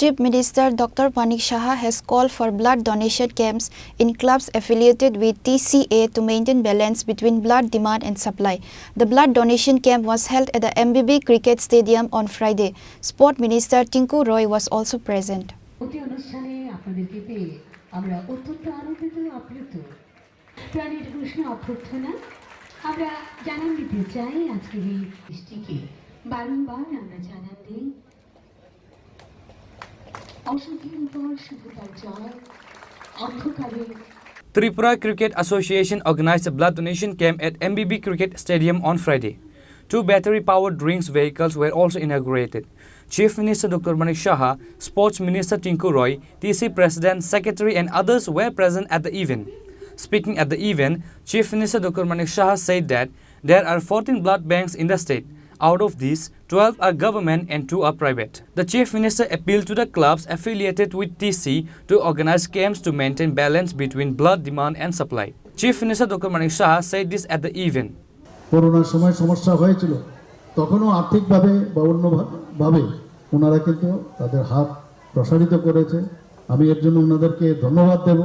Chief Minister Dr. Manik Saha has called for blood donation camps in clubs affiliated with TCA to maintain balance between blood demand and supply. The blood donation camp was held at the MBB Cricket Stadium on Friday. Sport Minister Tinku Roy was also present. Tripura Cricket Association organized a blood donation camp at MBB Cricket Stadium on Friday. 2 battery-powered drinks vehicles were also inaugurated. Chief Minister Dr. Manik Saha, Sports Minister Tinku Roy, TC President, Secretary and others were present at the event. Speaking at the event, Chief Minister Dr. Manik Saha said that there are 14 blood banks in the state. Out of these, 12 are government and 2 are private. The Chief Minister appealed to the clubs affiliated with TC to organize camps to maintain balance between blood demand and supply. Chief Minister Dr. Manik Saha said this at the event. করোনার সময় সমস্যা হয়েছিল তখনও আর্থিকভাবে বা অন্যভাবে ওনারা কিন্তু তাদের হাত প্রসারিত করেছে আমি এর জন্য ওনাদেরকে ধন্যবাদ দেব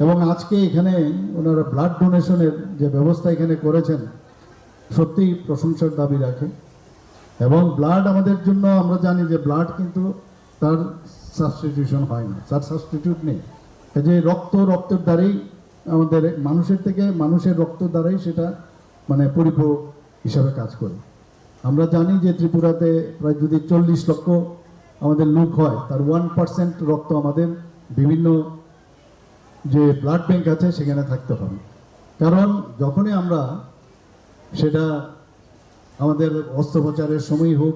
এবং আজকে এখানে ওনারা ব্লাড ডোনেশনের যে ব্যবস্থা এখানে করেছেন সত্যি প্রশংসার দাবি রাখে এবং ব্লাড আমাদের জন্য আমরা জানি যে ব্লাড কিন্তু তার সাবস্টিটিউশন হয় না তার সাবস্টিটিউট নেই যে রক্তের দ্বারাই আমাদের মানুষের থেকে মানুষের রক্ত দ্বারাই সেটা মানে পরিপূরক হিসাবে কাজ করে আমরা জানি যে ত্রিপুরাতে প্রায় যদি 40 লক্ষ আমাদের লোক হয় তার 1% রক্ত আমাদের বিভিন্ন যে ব্লাড ব্যাংক আছে সেখানে থাকতে হবে কারণ যখনই আমরা সেটা আমাদের অস্ত্রোপচারের সময় হোক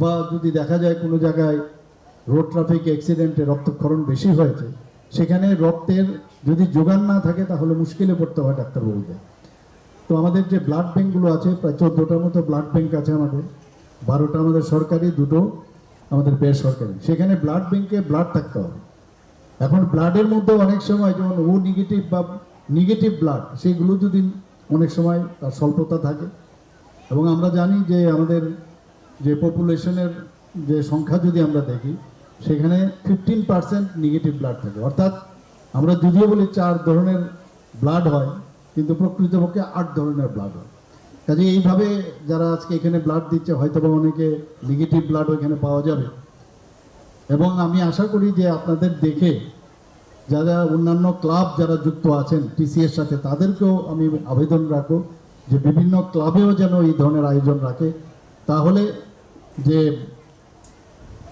বা যদি দেখা যায় কোনো জায়গায় রোড ট্রাফিক অ্যাক্সিডেন্টে রক্তক্ষরণ বেশি হয়েছে সেখানে রক্তের যদি যোগান না থাকে তাহলে মুশকিলে পড়তে হয় ডাক্তারবাবুদের তো আমাদের যে ব্লাড ব্যাংকগুলো আছে প্রায় 14টার মতো ব্লাড ব্যাংক আছে আমাদের 12টা আমাদের সরকারি 2টো আমাদের বেসরকারি সেখানে ব্লাড ব্যাংকে ব্লাড থাকতে হবে এখন ব্লাডের মধ্যে অনেক সময় যেমন ও নেগেটিভ বা নেগেটিভ ব্লাড সেগুলো যদি অনেক সময় তার স্বল্পতা থাকে এবং আমরা জানি যে আমাদের যে পপুলেশনের যে সংখ্যা যদি আমরা দেখি সেখানে 15% নেগেটিভ ব্লাড থাকে অর্থাৎ আমরা যদিও বলি 4 ধরনের ব্লাড হয় কিন্তু প্রকৃতপক্ষে 8 ধরনের ব্লাড হয় কাজে এইভাবে যারা আজকে এখানে ব্লাড দিচ্ছে হয়তো বা অনেকে নেগেটিভ ব্লাড ওখানে পাওয়া যাবে এবং আমি আশা করি যে আপনাদের দেখে যারা অন্যান্য ক্লাব যারা যুক্ত আছেন টিসি এর সাথে তাদেরকেও আমি আবেদন রাখবো যে বিভিন্ন ক্লাবেও যেন এই ধরনের আয়োজন রাখে তাহলে যে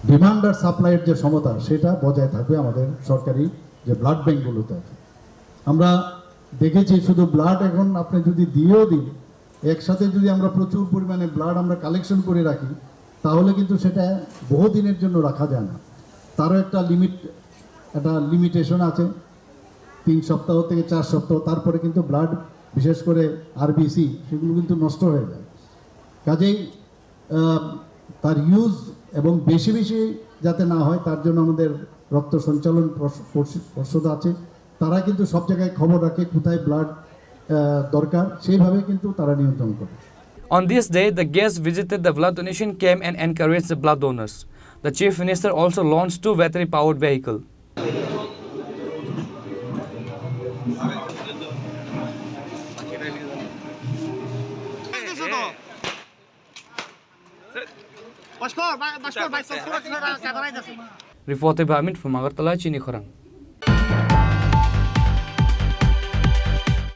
ডিমান্ড আর সাপ্লাইয়ের যে সমতা সেটা বজায় থাকবে আমাদের সরকারি যে ব্লাড ব্যাংকগুলোতে আছে আমরা দেখেছি শুধু ব্লাড এখন আপনি যদি দিয়েও দিন একসাথে যদি আমরা প্রচুর পরিমাণে ব্লাড আমরা কালেকশন করে রাখি তাহলে কিন্তু সেটা বহুদিনের জন্য রাখা যায় না তারও একটা লিমিটেশন আছে 3 সপ্তাহ থেকে 4 সপ্তাহ তারপরে কিন্তু ব্লাড বিশেষ করে আরবিসি সেগুলো কিন্তু নষ্ট হয়ে যায় কাজেই তার ইউজ এবং বেশি বেশি যাতে না হয় তার জন্য আমাদের রক্ত সঞ্চালন পর্ষদ আছে তারা কিন্তু সব জায়গায় খবর রাখে কোথায় ব্লাড দরকার সেইভাবে কিন্তু তারা নিয়ন্ত্রণ করে On this day, the guests visited the blood donation camp and encouraged the blood donors. The Chief Minister also launched 2 battery-powered vehicles. Reported by Amit from Agartala, Chini Khorang.